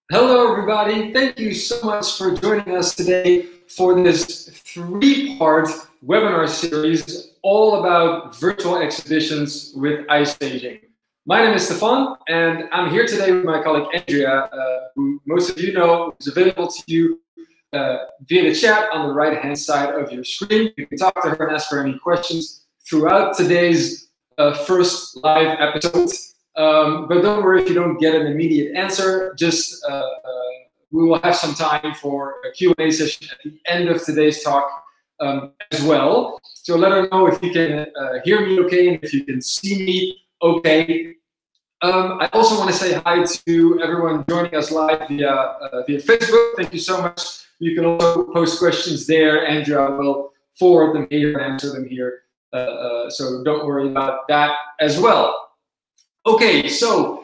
Hello, everybody. Thank you so much for joining us today for this three-part webinar series all about virtual exhibitions with iStaging. My name is Stefan, and I'm here today with my colleague Andrea, who most of you know is available to you via the chat on the right-hand side of your screen. You can talk to her and ask her any questions throughout today's first live episode. But don't worry if you don't get an immediate answer. Just we will have some time for a Q&A session at the end of today's talk as well. So let her know if you can hear me okay and if you can see me okay. I also want to say hi to everyone joining us live via Facebook. Thank you so much. You can also post questions there. Andrea will forward them here and answer them here. So don't worry about that as well. Okay, so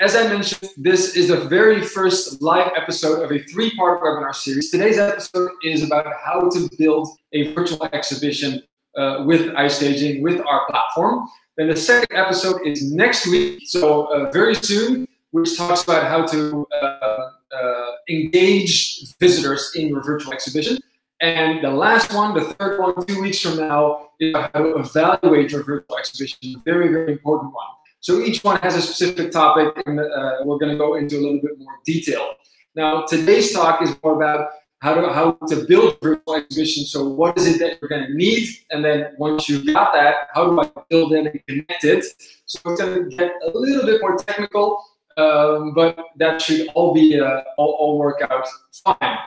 as I mentioned, this is the very first live episode of a three-part webinar series. Today's episode is about how to build a virtual exhibition with iStaging, with our platform. Then the second episode is next week, so very soon, which talks about how to engage visitors in your virtual exhibition. And the last one, the third one, 2 weeks from now, is how to evaluate your virtual exhibition. Very, very important one. So each one has a specific topic, and we're going to go into a little bit more detail. Now, today's talk is more about how to build a virtual exhibition. So what is it that you're going to need? And then once you've got that, how do I build it and connect it? So it's going to get a little bit more technical, but that should all be all work out fine.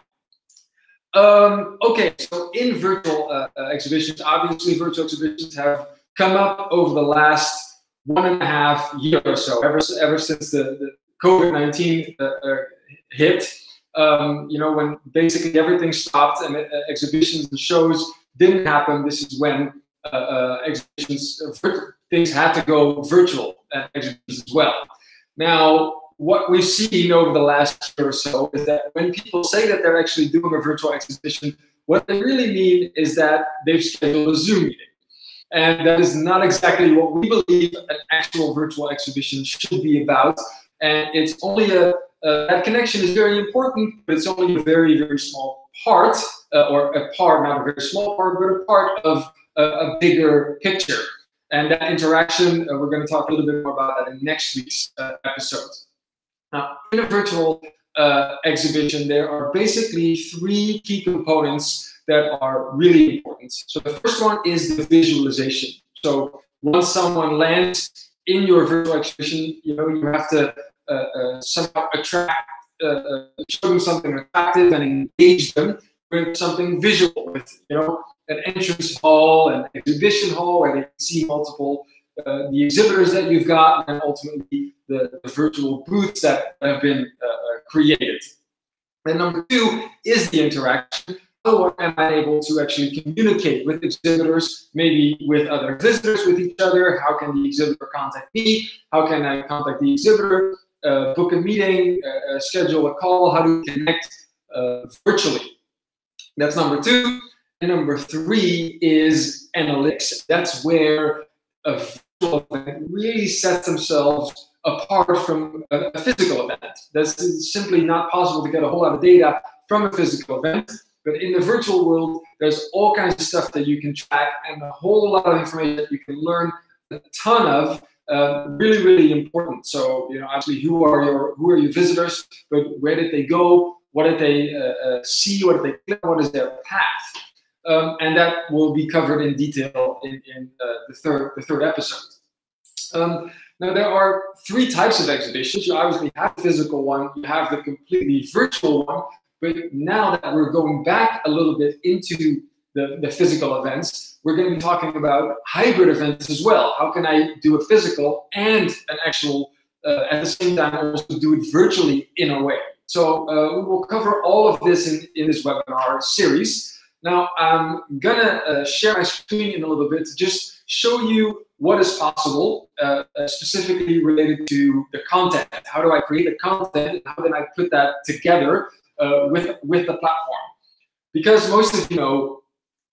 Okay, so in virtual exhibitions, obviously virtual exhibitions have come up over the last 1.5 years or so, ever since the COVID-19 hit. You know, when basically everything stopped and exhibitions and shows didn't happen, this is when exhibitions, things had to go virtual at exhibitions as well. Now, what we've seen over the last year or so is that when people say that they're actually doing a virtual exhibition, what they really mean is that they've scheduled a Zoom meeting. And that is not exactly what we believe an actual virtual exhibition should be about. And it's only that connection is very important, but it's only a very, very small part, or a part, not a very small part, but a part of a bigger picture. And that interaction, we're going to talk a little bit more about that in next week's episode. Now, in a virtual exhibition, there are basically 3 key components that are really important. So the first one is the visualization. So once someone lands in your virtual exhibition, you know, you have to somehow show them something attractive and engage them with something visual, with, you know, an entrance hall, an exhibition hall where they can see multiple the exhibitors that you've got, and ultimately the virtual booths that have been created. And number 2 is the interaction. How am I able to actually communicate with exhibitors, maybe with other visitors, with each other? How can the exhibitor contact me? How can I contact the exhibitor, book a meeting, schedule a call? How do we connect virtually? That's number 2. And number 3 is analytics. That's where a virtual event really sets themselves apart from a physical event. That's simply not possible to get a whole lot of data from a physical event. But in the virtual world, there's all kinds of stuff that you can track and a whole lot of information that you can learn a ton of. Really, really important. So, you know, actually, who are your visitors? But where did they go? What did they see? What did they click? What is their path? And that will be covered in detail in the third episode. Now, there are 3 types of exhibitions. You obviously have the physical one. You have the completely virtual one. But now that we're going back a little bit into the physical events, we're going to be talking about hybrid events as well. How can I do a physical and an actual, at the same time, also do it virtually in a way? So we will cover all of this in this webinar series. Now, I'm going to share my screen in a little bit to just show you what is possible, specifically related to the content. How do I create the content? How can I put that together with the platform? Because most of you know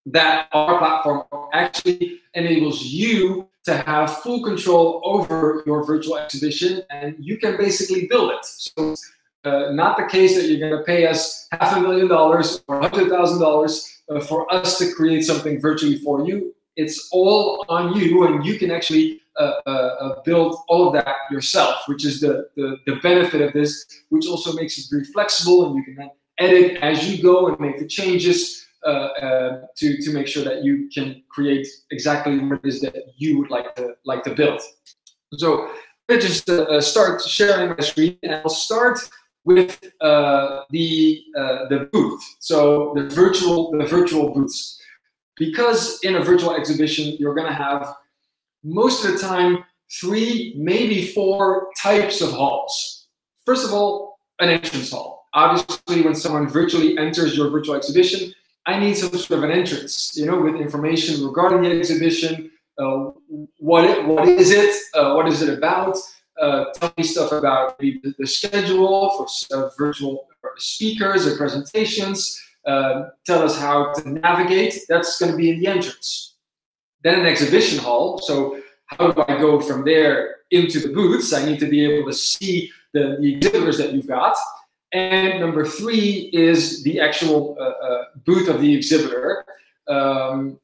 that our platform actually enables you to have full control over your virtual exhibition, and you can basically build it. So not the case that you're going to pay us $500,000 or $100,000 for us to create something virtually for you. It's all on you, and you can actually build all of that yourself, which is the benefit of this, which also makes it very flexible, and you can then edit as you go and make the changes to make sure that you can create exactly what it is that you would like to build. So let's just start sharing my screen, and I'll start with the booth. So the virtual booths. Because in a virtual exhibition, you're going to have, most of the time, 3, maybe 4 types of halls. First of all, an entrance hall. Obviously, when someone virtually enters your virtual exhibition, I need some sort of an entrance, with information regarding the exhibition. What is it? What is it about? Tell me stuff about the schedule for virtual speakers or presentations. Tell us how to navigate. That's going to be in the entrance. Then an exhibition hall. So how do I go from there into the booths? I need to be able to see the exhibitors that you've got. And number 3 is the actual booth of the exhibitor. And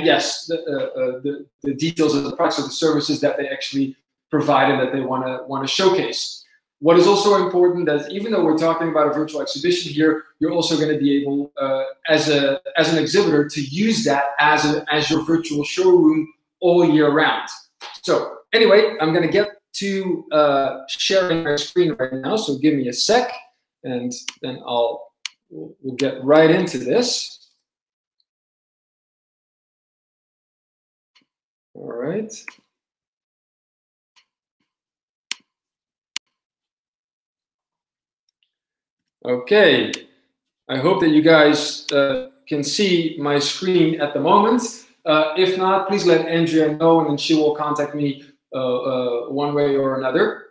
yes, the details of the products or the services that they actually provide and that they want to showcase. What is also important is, even though we're talking about a virtual exhibition here, you're also going to be able, as an exhibitor, to use that as your virtual showroom all year round. So anyway, I'm going to get to sharing my screen right now. So give me a sec, and then we'll get right into this. All right. Okay, I hope that you guys can see my screen at the moment. If not, please let Andrea know, and then she will contact me one way or another,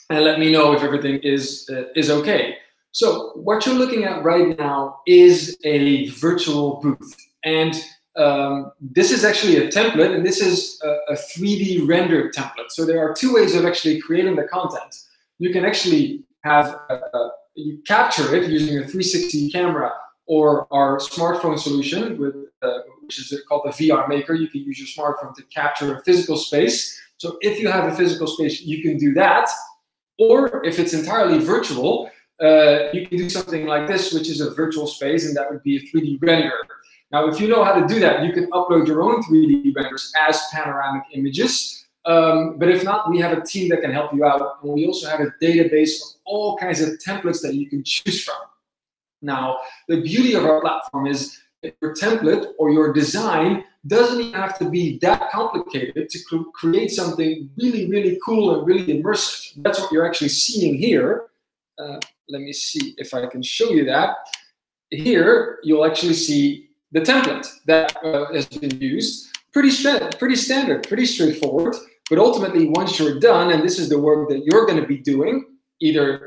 and let me know if everything is okay. So what you're looking at right now is a virtual booth, and this is actually a template, and this is a 3D rendered template. So there are 2 ways of actually creating the content. You can actually have you capture it using a 360 camera or our smartphone solution, which is called the VR Maker. You can use your smartphone to capture a physical space. So if you have a physical space, you can do that. Or if it's entirely virtual, you can do something like this, which is a virtual space, and that would be a 3D render. Now, if you know how to do that, you can upload your own 3D renders as panoramic images. But if not, we have a team that can help you out. And we also have a database of all kinds of templates that you can choose from. Now, the beauty of our platform is that your template or your design doesn't even have to be that complicated to create something really, really cool and really immersive. That's what you're actually seeing here. Let me see if I can show you that. Here, you'll actually see the template that has been used. Pretty standard, pretty straightforward. But ultimately, once you're done, and this is the work that you're going to be doing, either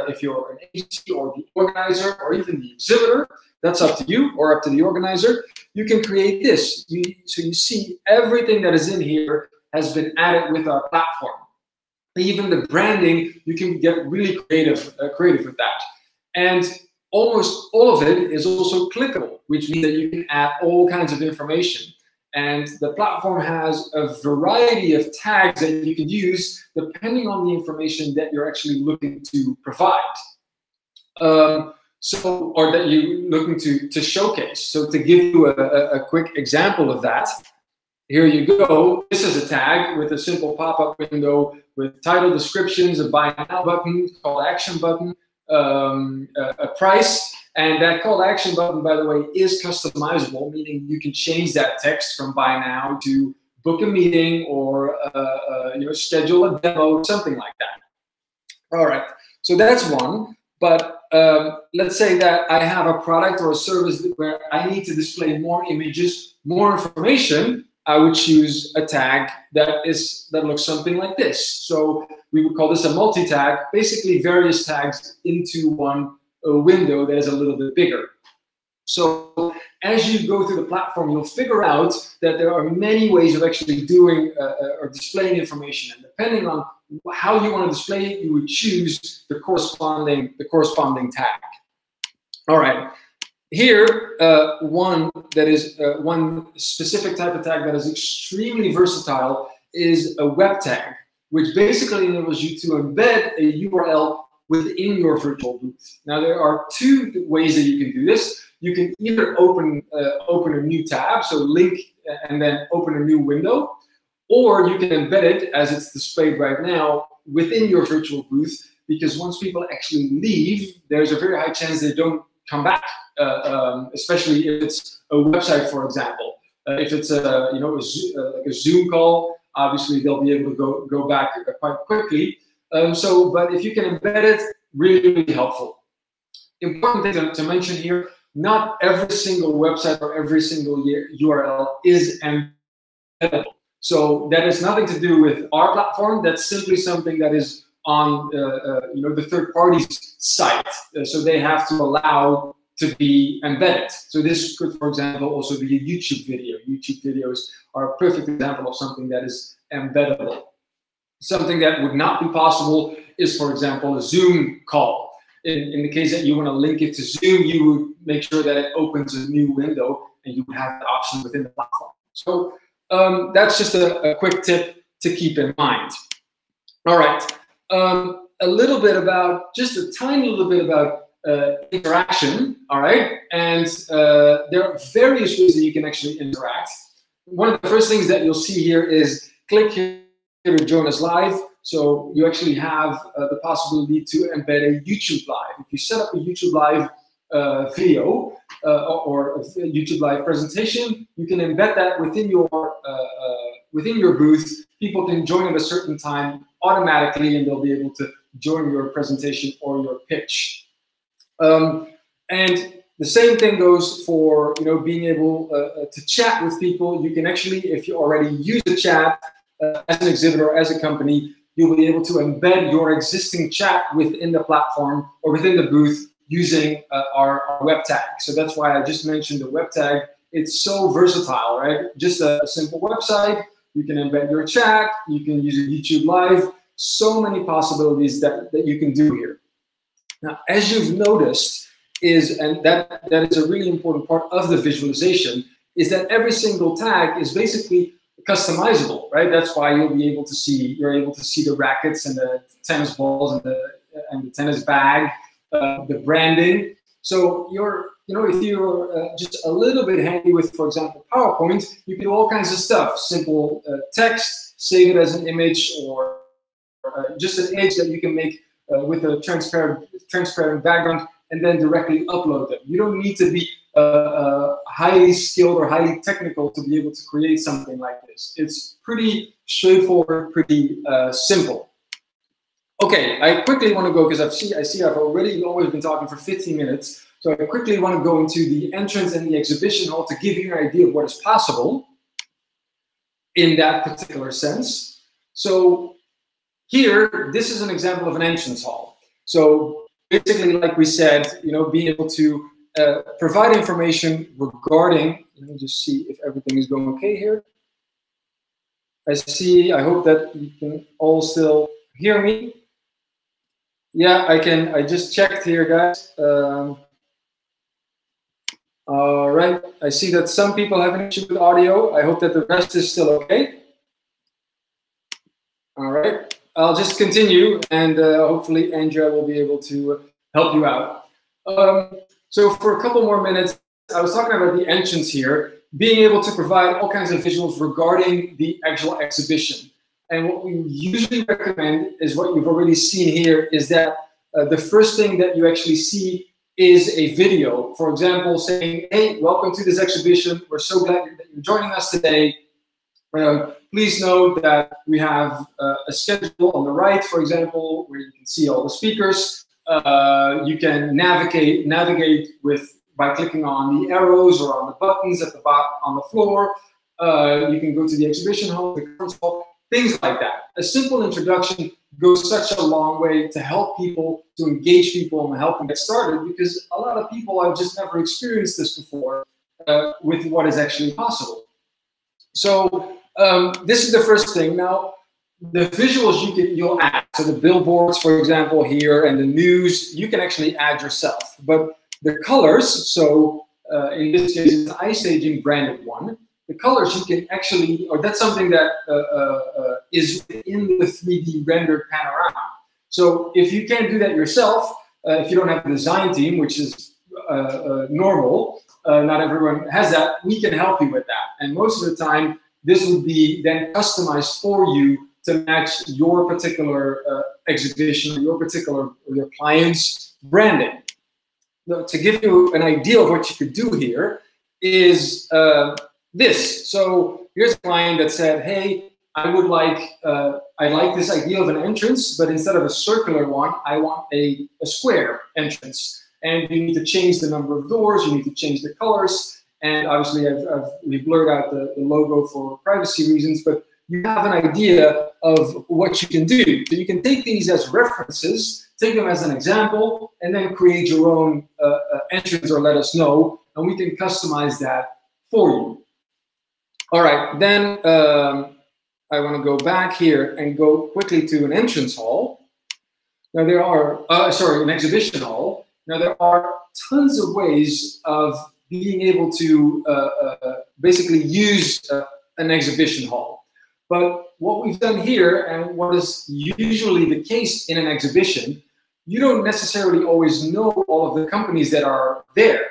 if you're an agency or the organizer or even the exhibitor, that's up to you or up to the organizer, you can create this. So you see everything that is in here has been added with our platform. Even the branding, you can get really creative with that. And almost all of it is also clickable, which means that you can add all kinds of information. And the platform has a variety of tags that you can use depending on the information that you're actually looking to provide. Or that you're looking to showcase. So to give you a quick example of that, here you go. This is a tag with a simple pop-up window with title descriptions, a buy now button, call to action button, a price. And that call to action button, by the way, is customizable, meaning you can change that text from buy now to book a meeting or schedule a demo, something like that. All right, so that's one. But let's say that I have a product or a service where I need to display more images, more information. I would choose a tag that looks something like this. So we would call this a multi-tag, basically various tags into one window that is a little bit bigger. So, as you go through the platform, you'll figure out that there are many ways of actually doing or displaying information. And depending on how you want to display it, you would choose the corresponding tag. All right. Here, one specific type of tag that is extremely versatile is a web tag, which basically enables you to embed a URL within your virtual booth. Now, there are two ways that you can do this. You can either open a new tab, so link and then open a new window, or you can embed it as it's displayed right now within your virtual booth, because once people actually leave, there's a very high chance they don't come back, especially if it's a website, for example. If it's like a Zoom call, obviously they'll be able to go back quite quickly. But if you can embed it, really, really helpful. Important thing to mention here, not every single website or every single URL is embeddable. So that has nothing to do with our platform. That's simply something that is on the third party's site. So they have to allow to be embedded. So this could, for example, also be a YouTube video. YouTube videos are a perfect example of something that is embeddable. Something that would not be possible is, for example, a Zoom call. In the case that you want to link it to Zoom, you would make sure that it opens a new window and you would have that option within the platform. So that's just a quick tip to keep in mind. All right, just a tiny little bit about interaction, all right? And there are various ways that you can actually interact. One of the first things that you'll see here is click here to join us live. So you actually have the possibility to embed a YouTube Live. If you set up a YouTube Live video or a YouTube Live presentation, you can embed that within your booth. People can join at a certain time automatically, and they'll be able to join your presentation or your pitch. And the same thing goes for being able to chat with people. You can actually, if you already use a chat as an exhibitor or as a company, you'll be able to embed your existing chat within the platform or within the booth using our web tag. So that's why I just mentioned the web tag. It's so versatile, right? Just a simple website. You can embed your chat. You can use a YouTube Live. So many possibilities that you can do here. Now, as you've noticed, and that is a really important part of the visualization, is that every single tag is basically customizable, right? That's why you're able to see the rackets and the tennis balls and the tennis bag, the branding. So if you're just a little bit handy with, for example, PowerPoint, you can do all kinds of stuff. Simple text, save it as an image, or just an image that you can make with a transparent background, and then directly upload them. You don't need to be highly skilled or highly technical to be able to create something like this. It's pretty straightforward, pretty simple. Okay, I quickly want to go, because I see I've already always been talking for 15 minutes. So I quickly want to go into the entrance and the exhibition hall to give you an idea of what is possible in that particular sense. So here, this is an example of an entrance hall. So basically, like we said, being able to provide information regarding, let me just see if everything is going okay here. I hope that you can all still hear me. Yeah, I can. I just checked here, guys. All right, I see that some people have an issue with audio. I hope that the rest is still okay. All right, I'll just continue, and hopefully Andrea will be able to help you out. So for a couple more minutes, I was talking about the entrance here, being able to provide all kinds of visuals regarding the actual exhibition. And what we usually recommend is what you've already seen here, is that the first thing that you actually see is a video. For example, saying, hey, welcome to this exhibition. We're so glad that you're joining us today. Please note that we have a schedule on the right, for example, where you can see all the speakers. You can navigate by clicking on the arrows or on the buttons at the bottom on the floor. You can go to the exhibition hall, the conference hall, things like that. A simple introduction goes such a long way to help people, to engage people and help them get started, because a lot of people have just never experienced this before. with what is actually possible. So this is the first thing. Now, the visuals you'll add, so the billboards, for example, here, and the news, you can actually add yourself. But the colors, so in this case, it's an iStaging branded one. The colors you can actually, or that's something that is in the 3D rendered panorama. So if you can't do that yourself, if you don't have a design team, which is normal, not everyone has that, we can help you with that. And most of the time, this would be then customized for you to match your particular exhibition, your client's branding. Now, to give you an idea of what you could do here is this. So here's a client that said, hey, I like this idea of an entrance, but instead of a circular one, I want a square entrance. And you need to change the number of doors, you need to change the colors, and obviously we've blurred out the logo for privacy reasons, but you have an idea of what you can do. So you can take these as references, take them as an example, and then create your own entrance or let us know, and we can customize that for you. All right, then I want to go back here and go quickly to an entrance hall. Now there are, an exhibition hall. Now there are tons of ways of being able to basically use an exhibition hall. But what we've done here, and what is usually the case in an exhibition, you don't necessarily always know all of the companies that are there.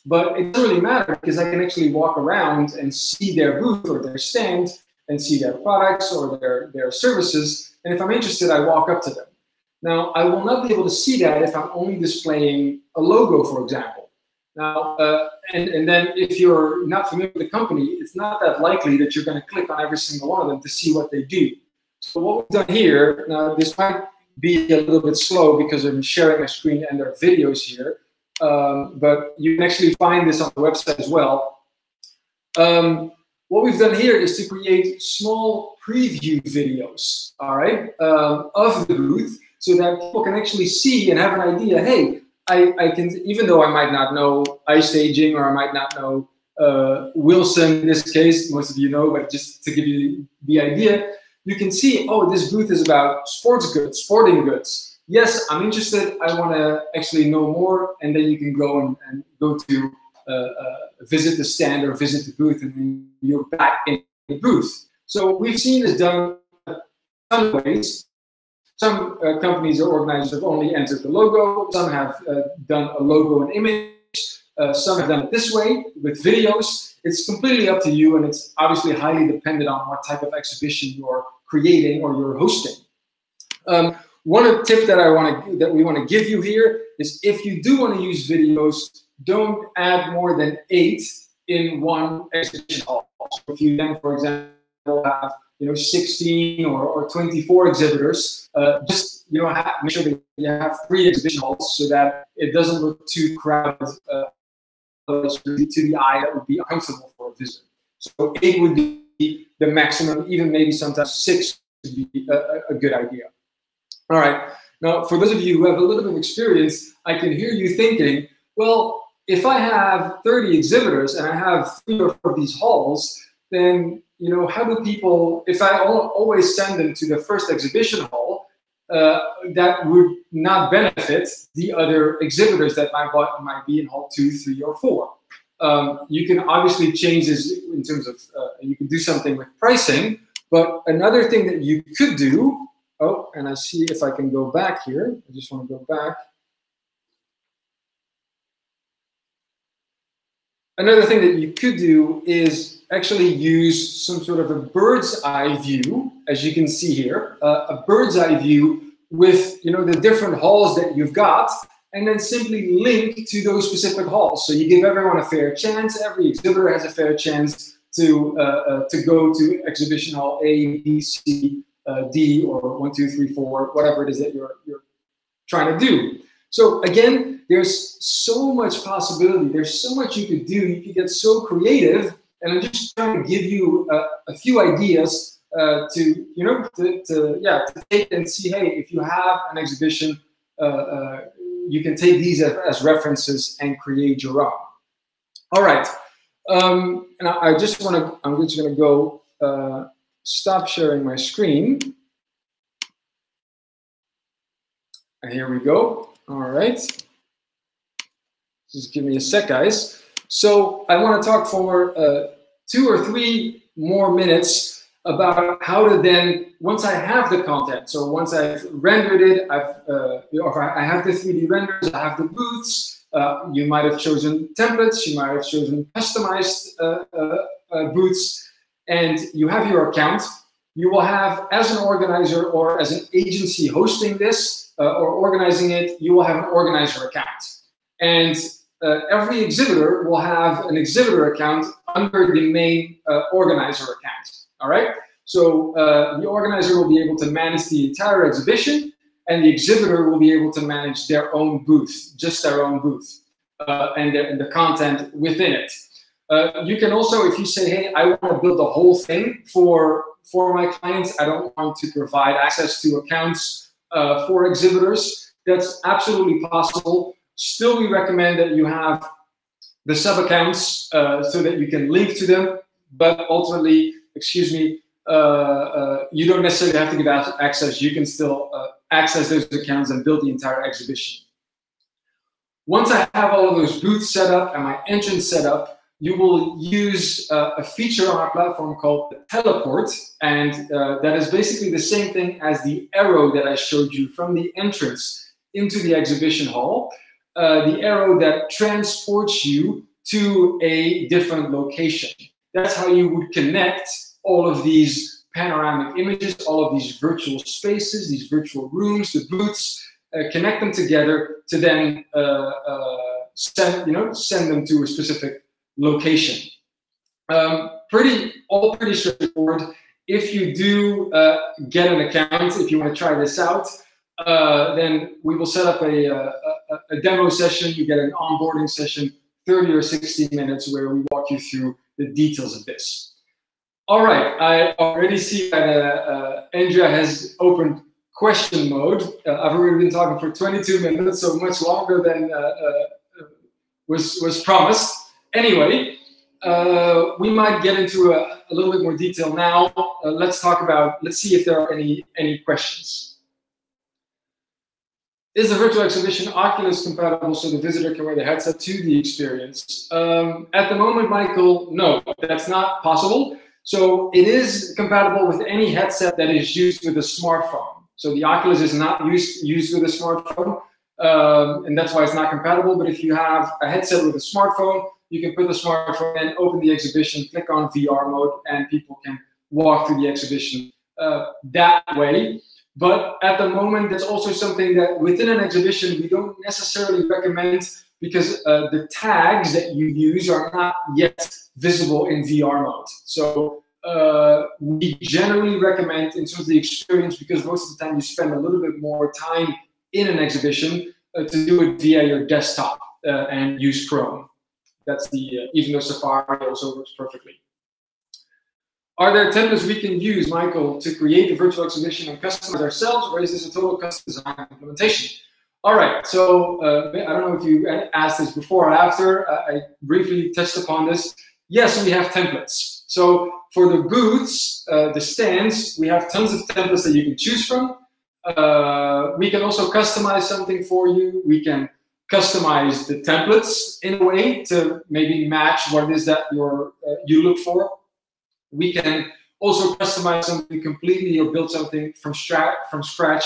But it doesn't really matter because I can actually walk around and see their booth or their stand and see their products or their services. And if I'm interested, I walk up to them. Now, I will not be able to see that if I'm only displaying a logo, for example. Now, and then if you're not familiar with the company, it's not that likely that you're going to click on every single one of them to see what they do. So what we've done here, now this might be a little bit slow because I'm sharing my screen and there are videos here, but you can actually find this on the website as well. What we've done here is to create small preview videos, all right, of the booth so that people can actually see and have an idea, hey, I can, even though I might not know iStaging or I might not know Wilson in this case, most of you know, but just to give you the idea, you can see, oh, this booth is about sports goods, sporting goods. Yes, I'm interested, I want to actually know more, and then you can go and go to visit the stand or visit the booth, and then you're back in the booth. So we've seen this done a ton of ways. Some companies or organizers have only entered the logo. Some have done a logo and image. Some have done it this way with videos. It's completely up to you, and it's obviously highly dependent on what type of exhibition you're creating or you're hosting. One tip that we want to give you here is if you do want to use videos, don't add more than 8 in one exhibition hall. So if you then, for example, have 16 or 24 exhibitors, just make sure that you have 3 exhibition halls so that it doesn't look too crowded to the eye. That would be uncomfortable for a visitor. So 8 would be the maximum. Even maybe sometimes 6 would be a good idea. All right. Now, for those of you who have a little bit of experience, I can hear you thinking, well, if I have 30 exhibitors and I have 3 or 4 of these halls, then how do people, if I always send them to the first exhibition hall, that would not benefit the other exhibitors that might be in hall 2, 3, or 4. You can obviously change this in terms of, you can do something with pricing, but another thing that you could do, oh, and I see if I can go back here. I just want to go back. Another thing that you could do is actually use some sort of a bird's eye view, as you can see here, a bird's eye view with the different halls that you've got, and then simply link to those specific halls. So you give everyone a fair chance. Every exhibitor has a fair chance to go to exhibition hall A, B, C, D, or 1, 2, 3, 4, whatever it is that you're trying to do. So again, there's so much possibility. There's so much you could do. You could get so creative, and I'm just trying to give you a few ideas to take and see. Hey, if you have an exhibition, you can take these as references and create your own. All right. And I just want to, I'm just going to go stop sharing my screen. And here we go. All right. Just give me a sec, guys. So I want to talk for 2 or 3 more minutes about how to then, once I have the content, so once I've rendered it, I have the 3D renders, I have the booths, you might have chosen templates, you might have chosen customized booths, and you have your account. You will have, as an organizer or as an agency hosting this or organizing it, you will have an organizer account. And every exhibitor will have an exhibitor account under the main organizer account. All right. So the organizer will be able to manage the entire exhibition, and the exhibitor will be able to manage their own booth, just their own booth, and the content within it. You can also, if you say, hey, I want to build the whole thing for my clients, I don't want to provide access to accounts for exhibitors, that's absolutely possible. Still, we recommend that you have the sub-accounts so that you can link to them, but ultimately, excuse me, you don't necessarily have to give access. You can still access those accounts and build the entire exhibition. Once I have all of those booths set up and my entrance set up, you will use a feature on our platform called the teleport, and that is basically the same thing as the arrow that I showed you from the entrance into the exhibition hall. The arrow that transports you to a different location. That's how you would connect all of these panoramic images, all of these virtual spaces, these virtual rooms, the booths, connect them together to then send them to a specific location. All pretty straightforward. If you do get an account, if you want to try this out, then we will set up a demo session. You get an onboarding session, 30 or 60 minutes, where we walk you through the details of this. All right, I already see that Andrea has opened question mode. I've already been talking for 22 minutes, so much longer than was promised. Anyway, we might get into a little bit more detail now. Let's see if there are any questions. Is the virtual exhibition Oculus compatible so the visitor can wear the headset to the experience? At the moment, Michael, no, that's not possible. So it is compatible with any headset that is used with a smartphone. So the Oculus is not used with a smartphone, and that's why it's not compatible. But if you have a headset with a smartphone, you can put the smartphone in, open the exhibition, click on VR mode, and people can walk through the exhibition that way. But at the moment, that's also something that within an exhibition we don't necessarily recommend, because the tags that you use are not yet visible in VR mode. So we generally recommend, in terms of the experience, because most of the time you spend a little bit more time in an exhibition, to do it via your desktop and use Chrome. That's the, even though Safari also works perfectly. Are there templates we can use, Michael, to create a virtual exhibition and customize ourselves, or is this a total custom design implementation? All right, so I don't know if you asked this before or after. I briefly touched upon this. Yes, we have templates. So for the booths, the stands, we have tons of templates that you can choose from. We can also customize something for you. We can customize the templates in a way to maybe match what it is that you look for. We can also customize something completely or build something from scratch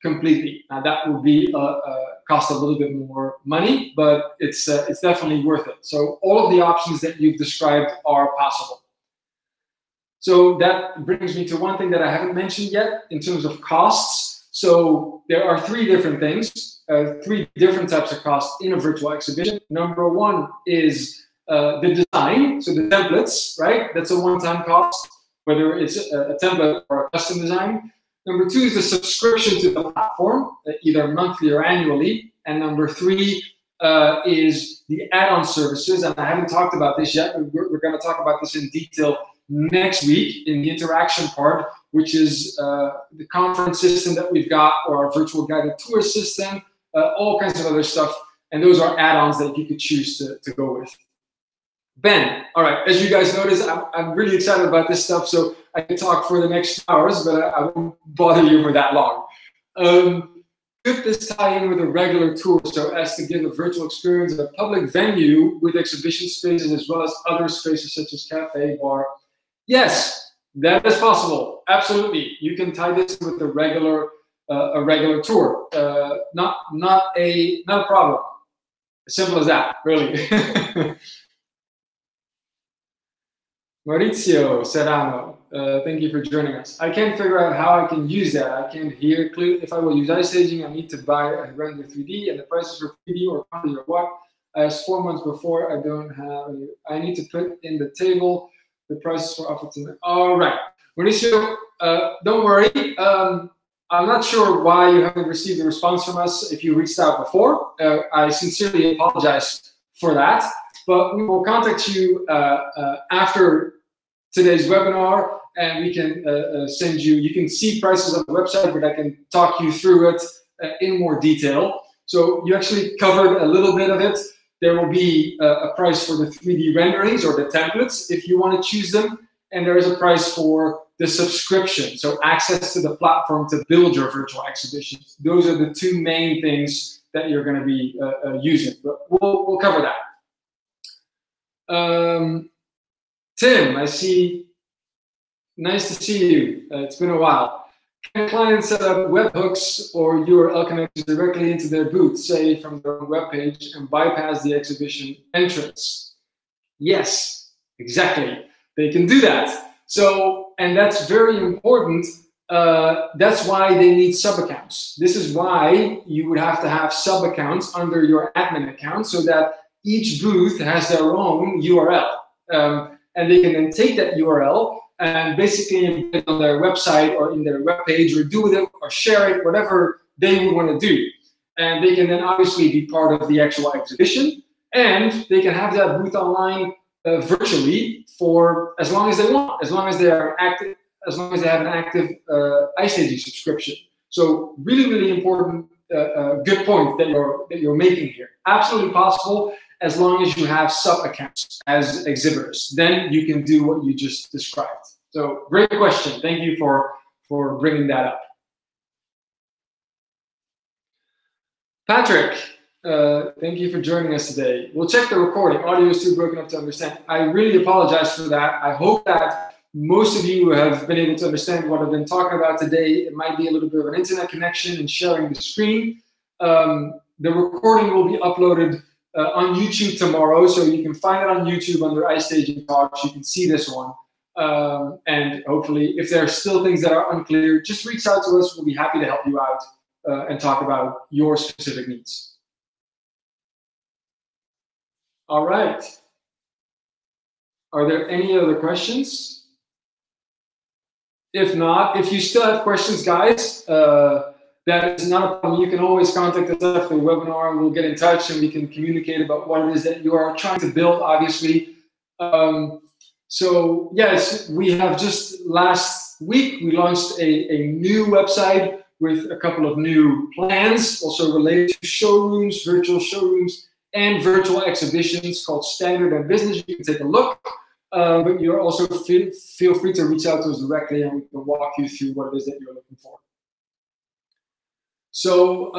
completely. Now that would be cost a little bit more money, but it's definitely worth it. So all of the options that you've described are possible. So that brings me to one thing that I haven't mentioned yet in terms of costs. So there are 3 different things, 3 different types of costs in a virtual exhibition. Number 1 is the design, so the templates, right? That's a one-time cost, whether it's a template or a custom design. Number 2 is the subscription to the platform, either monthly or annually. And number 3 is the add-on services. And I haven't talked about this yet. We're going to talk about this in detail next week in the interaction part, which is the conference system that we've got, or our virtual guided tour system, all kinds of other stuff. And those are add-ons that you could choose to go with. Ben, All right. As you guys notice, I'm really excited about this stuff, so I can talk for the next 2 hours, but I won't bother you for that long. Could this tie in with a regular tour so as to give a virtual experience at a public venue with exhibition spaces as well as other spaces such as cafe, bar? Yes, that is possible. Absolutely. You can tie this with a regular tour. Not a problem. As simple as that, really. Maurizio Serrano, thank you for joining us. I can't figure out how I can use that. I can't hear clearly. If I will use iStaging, I need to buy a render 3D, and the prices for 3D or quantity or what? I asked 4 months before. I don't have any. I need to put in the table the prices for opportunity. All right, Mauricio, don't worry. I'm not sure why you haven't received a response from us if you reached out before. I sincerely apologize for that, but we will contact you after today's webinar, and we can send you. You can see prices on the website, but I can talk you through it in more detail. So you actually covered a little bit of it. There will be a price for the 3D renderings or the templates if you want to choose them, and there is a price for the subscription, so access to the platform to build your virtual exhibitions. Those are the two main things that you're going to be using, but we'll cover that. Tim, I see. Nice to see you. It's been a while. Can clients set up webhooks or URL connections directly into their booth, say from their own webpage, and bypass the exhibition entrance? Yes, exactly. They can do that. So, and that's very important. That's why they need sub-accounts. This is why you would have to have sub-accounts under your admin account so that each booth has their own URL. And they can then take that URL and basically embed it on their website or in their web page, or do with it or share it, whatever they would want to do. And they can then obviously be part of the actual exhibition, and they can have that booth online virtually for as long as they want, as long as they are active, as long as they have an active iStaging subscription. So really, really important, good point that you're making here. Absolutely possible, as long as you have sub-accounts as exhibitors. Then you can do what you just described. So great question. Thank you for bringing that up. Patrick, thank you for joining us today. We'll check the recording. Audio is too broken up to understand. I really apologize for that. I hope that most of you have been able to understand what I've been talking about today. It might be a little bit of an internet connection and sharing the screen. The recording will be uploaded on YouTube tomorrow, so you can find it on YouTube under iStaging Talks. You can see this one. And hopefully, if there are still things that are unclear, just reach out to us. We'll be happy to help you out and talk about your specific needs. All right. Are there any other questions? If not, if you still have questions, guys, that is not a problem. You can always contact us after the webinar, and we'll get in touch and we can communicate about what it is that you are trying to build, obviously. So yes, we have just last week, we launched a new website with a couple of new plans, also related to showrooms, virtual showrooms, and virtual exhibitions called Standard and Business. You can take a look, but you're also feel free to reach out to us directly, and we can walk you through what it is that you're looking for. So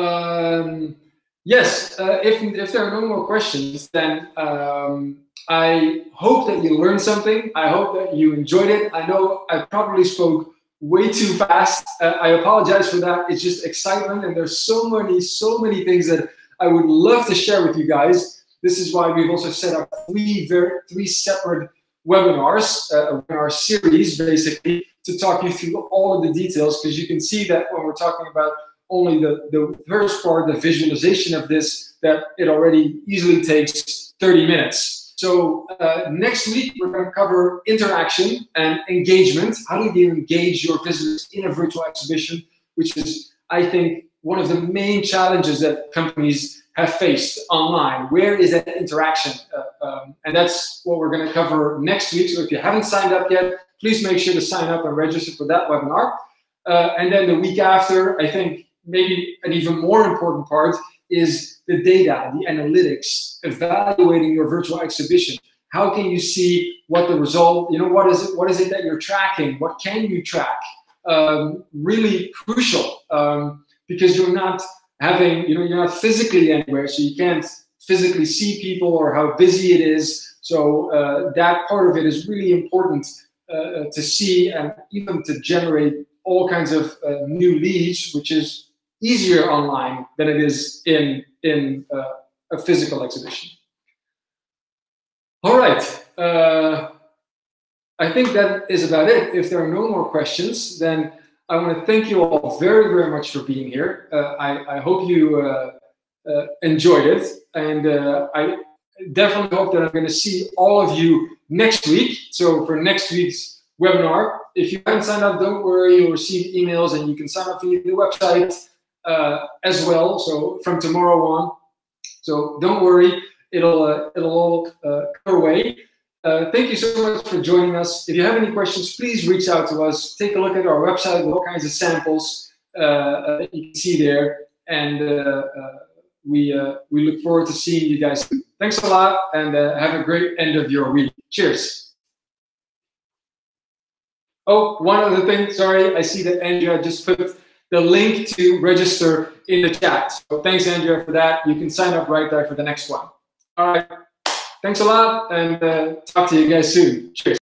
yes, if there are no more questions, then I hope that you learned something. I hope that you enjoyed it. I know I probably spoke way too fast. I apologize for that. It's just excitement, and there's so many things that I would love to share with you guys. This is why we've also set up three separate webinars, a webinar series, basically, to talk you through all of the details, because you can see that when we're talking about only the first part, the visualization of this, that it already easily takes 30 minutes. So next week, we're going to cover interaction and engagement. How do you engage your visitors in a virtual exhibition, which is, I think, one of the main challenges that companies have faced online. Where is that interaction? And that's what we're going to cover next week. So if you haven't signed up yet, please make sure to sign up and register for that webinar. And then the week after, I think maybe an even more important part is the data, the analytics, evaluating your virtual exhibition. How can you see what the result, what is it that you're tracking? What can you track? Really crucial, because you're not having, you're not physically anywhere, so you can't physically see people or how busy it is. So that part of it is really important to see, and even to generate all kinds of new leads, which is easier online than it is in a physical exhibition. All right. I think that is about it. If there are no more questions, then I want to thank you all very, very much for being here. I hope you enjoyed it, and I definitely hope that I'm going to see all of you next week. So for next week's webinar, if you haven't signed up, don't worry, you'll receive emails, and you can sign up via the website as well. So from tomorrow on, so don't worry, it'll all come your way. Thank you so much for joining us. If you have any questions, please reach out to us. Take a look at our website with all kinds of samples that you can see there. And we look forward to seeing you guys. Thanks a lot, and have a great end of your week. Cheers. Oh, one other thing. Sorry, I see that Andrea just put the link to register in the chat. So thanks, Andrea, for that. You can sign up right there for the next one. All right. Thanks a lot, and talk to you guys soon. Cheers.